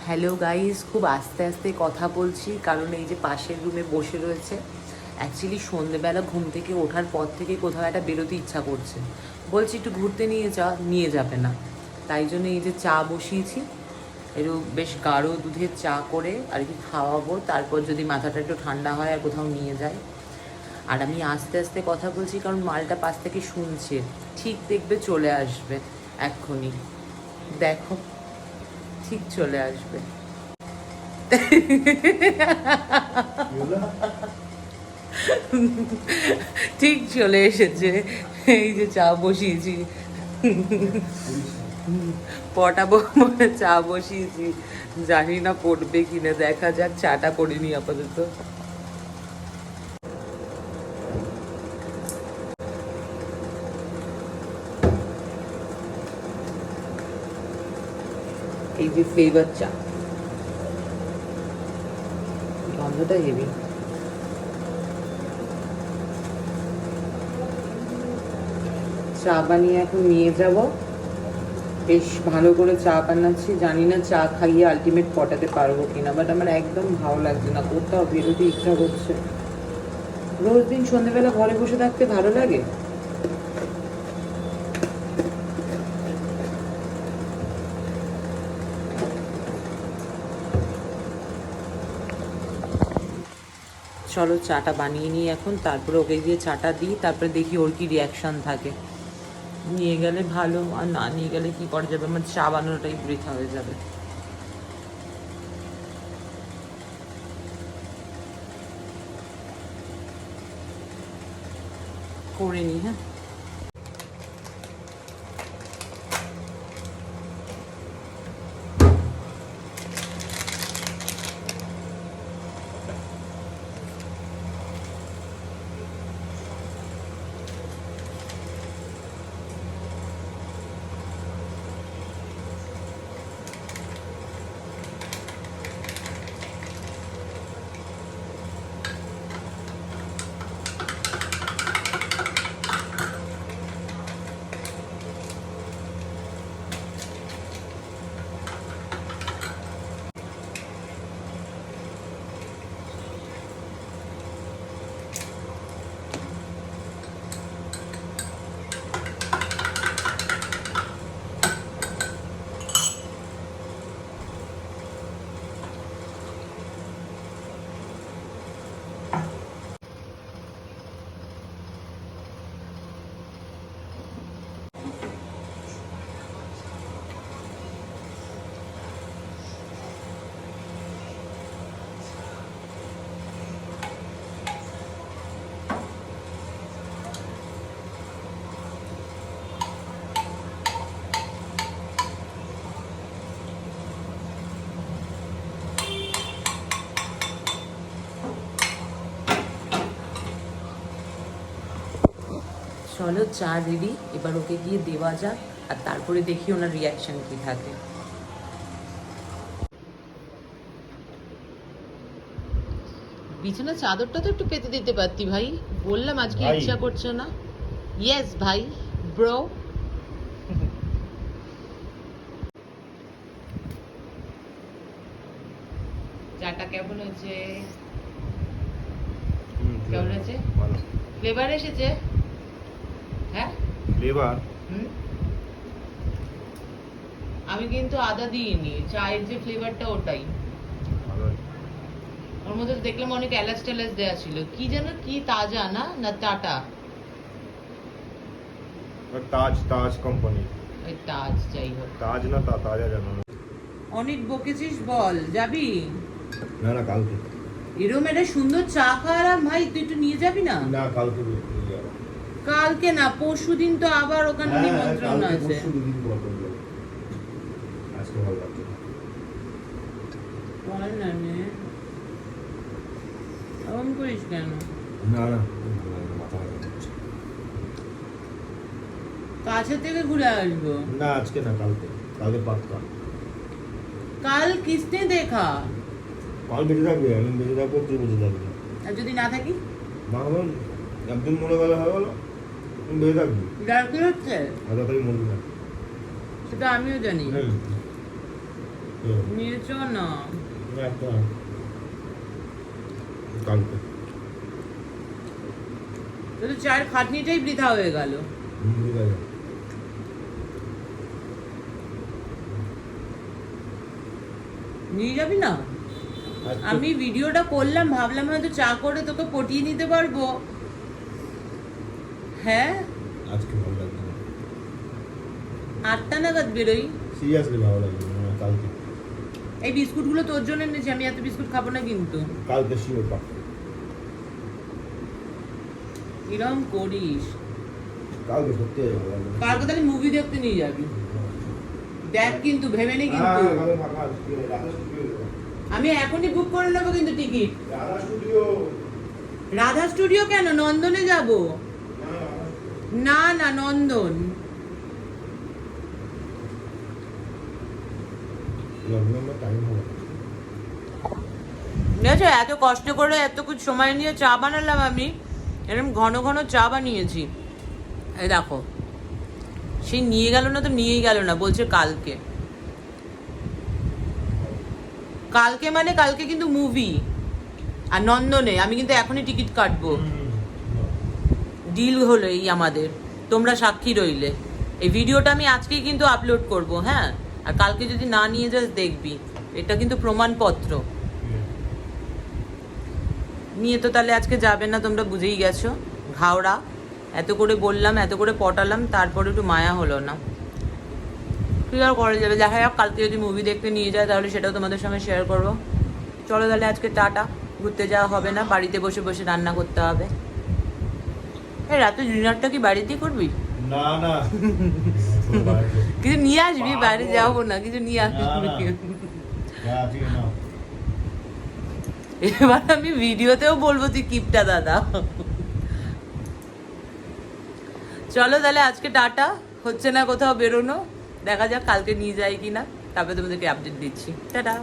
Hello guys, খুব আস্তে আস্তে কথা বলছি কারণ এই যে পাশের রুমে বসে রয়েছে। অ্যাকচুয়ালি সন্ধেবেলা ঘুম থেকে ওঠার পর থেকে কোথাও একটা বেরোতে ইচ্ছা করছে, বলছি একটু ঘুরতে নিয়ে যাবে না। তাই জন্য এই যে চা বসিয়েছি, একটু বেশ গাঢ় দুধের চা করে আর কি খাওয়াবো, তারপর যদি মাথাটা একটু ঠান্ডা হয় আর কোথাও নিয়ে যায়। আর আমি আস্তে আস্তে কথা বলছি কারণ মালটা পাশ থেকে শুনছে, ঠিক দেখবে চলে আসবে এক্ষুনি, দেখো ঠিক চলে আসবে। ঠিক চলে এসেছে, এই যে চা বসিয়েছি, পটাবো বলে চা বসিয়েছি, জানি না পড়বে কিনা, দেখা যাক, চাটা করিনি আপাতত। এই যে ফ্লেভার চা, গন্ধটা হেভি। চা বানিয়ে এখন নিয়ে যাব, বেশ ভালো করে চা বানাচ্ছি, জানি না চা খাইয়ে আলটিমেট পটাতে পারবো কিনা, বাট আমার একদম ভালো লাগছে না, কোথাও বেরোতে ইচ্ছা করছে। রোজ দিন সন্ধ্যেবেলা ঘরে বসে থাকতে ভালো লাগে? চলো চাটা বানিয়ে নিই এখন, তারপরে ওকে গিয়ে চাটা দিই, তারপরে দেখি ওর কি রিয়াকশান থাকে। নিয়ে গেলে ভালো, আর না নিয়ে গেলে কি করা যাবে, আমার চা বানানোটাই বৃথা হয়ে যাবে। করে নিই, হ্যাঁ। চলো চা রেডি, এবার ওকে গিয়ে দেওয়া যাক, আর তারপরে দেখি ওনার রিয়াকশন কি থাকে। বিছানার চাদরটা তো একটু পেতে দিতে পারতি ভাই, বললাম আজকে ইচ্ছা করছে না। ইয়েস ভাই, ব্রো। চাটা কেমন হয়েছে? কেমন হয়েছে? ভালো ফ্লেভার এসেছে? হ্যাঁ ফ্লেভার। আমি কিন্তু আদা দিইনি, চায়ের যে ফ্লেভারটা ওটাই। ওর মধ্যে দেখলাম অনেক এলাচ টেলাচ দেওয়া ছিল, কি যেন, কি তাজা না না টাটা? তাজ, তাজ কোম্পানি। ওই তাজ, যাই হোক, তাজ না তাজা জানো না। অনেক বকেছিস, বল যাবি? না না কালকে। এরম একটা সুন্দর চা খাওয়ালাম ভাই, তুই একটু নিয়ে যাবি না? না কালকে নিয়ে যাবো। কালকে না, পরশুদিন তো আবার ওখানে নিমন্ত্রণ আছে। আজকে ভালো লাগছে বল না নে, এরকম করিস কেন? না না মাথা ব্যথা করছে। কাছে থেকে ঘুরে আসবো না আজকে না, কালকে। কালকে পাক্কা। কাল কিসনে দেখা? কাল বেঁচে থাকবে, আমি বেঁচে থাকবো, তুই বেঁচে থাকবি। আর যদি না থাকি? না হবে, একদিন মরে গেলে হয়ে গেলো, তুমি বেঁচে থাকবি। ডাক্তার হচ্ছে আর তাড়াতাড়ি মরবি না। সেটা আমিও জানি। নিয়েছো না একটা কালকে তো চায়ের খাটনিটাই বৃথা হয়ে গেল। ঠিক আছে। নিয়ে যাবি না? আজকে আমি ভিডিওটা করলাম, ভাবলাম হয়তো চা করে তোকে পটিয়ে নিতে পারবো। হ্যাঁ, আজকে ভালো লাগছে না, 8টা নাগাদ বেরোই। সিরিয়াসলি ভালো লাগছে না কালকে। এই বিস্কুটগুলো তোর জন্য এনেছি, আমি এত বিস্কুট খাবো না কিন্তু। কালকে শিওর পাক্কা। এরকম করিস। কালকে সত্যি ভালো লাগবে। কালকে তাহলে মুভি দেখতে নিয়ে যাবি। দেখ কিন্তু, ভেবে নে কিন্তু। হ্যাঁ, কালকে ফাঁকা আছে, রাধা স্টুডিও যাবো। আমি এখনই বুক করে নেবো কিন্তু ticket. Radha studio Radha studio কেন, নন্দনে যাব। না না, নন্দন। লগ্নের টাইম হবে। বুঝেছো, এত কষ্ট করে এত কিছু সময় নিয়ে চা বানালাম আমি, এরকম ঘন ঘন চা বানিয়েছি। এই দেখো, সে নিয়ে গেল না তো নিয়েই গেল না, বলছে কালকে। কালকে মানে কালকে কিন্তু মুভি আর নন্দনে আমি কিন্তু এখনই টিকিট কাটবো। ডিল হলো এই আমাদের, তোমরা সাক্ষী রইলে। এই ভিডিওটা আমি আজকেই কিন্তু আপলোড করব, হ্যাঁ। আর কালকে যদি না নিয়ে যাস দেখবি, এটা কিন্তু প্রমাণপত্র। নিয়ে তো তাহলে আজকে যাবে না, তোমরা বুঝেই গেছো। ঘাওড়া এত করে বললাম, এত করে পটালাম, তারপরে একটু মায়া হলো না। কি আর করা যাবে, দেখা যাক কালকে যদি মুভি দেখতে নিয়ে যায় তাহলে সেটাও তোমাদের সঙ্গে শেয়ার করবো। চলো তাহলে আজকে টাটা, ঘুরতে যাওয়া হবে না, বাড়িতে বসে বসে রান্না করতে হবে। এই রাতে ডিনারটা কি বাড়িতেই করবি? না না কিছু নিয়ে আসবি, বাইরে যাবো না, কিছু নিয়ে আসবি। এবার আমি ভিডিওতেও বলবো তুই কিপটা দাদা। চলো তাহলে আজকে টাটা, হচ্ছে না কোথাও বেরোনো, দেখা যাক কালকে নিয়ে যাই কিনা, তারপরে তোমাদেরকে আপডেট দিচ্ছি। টাটা।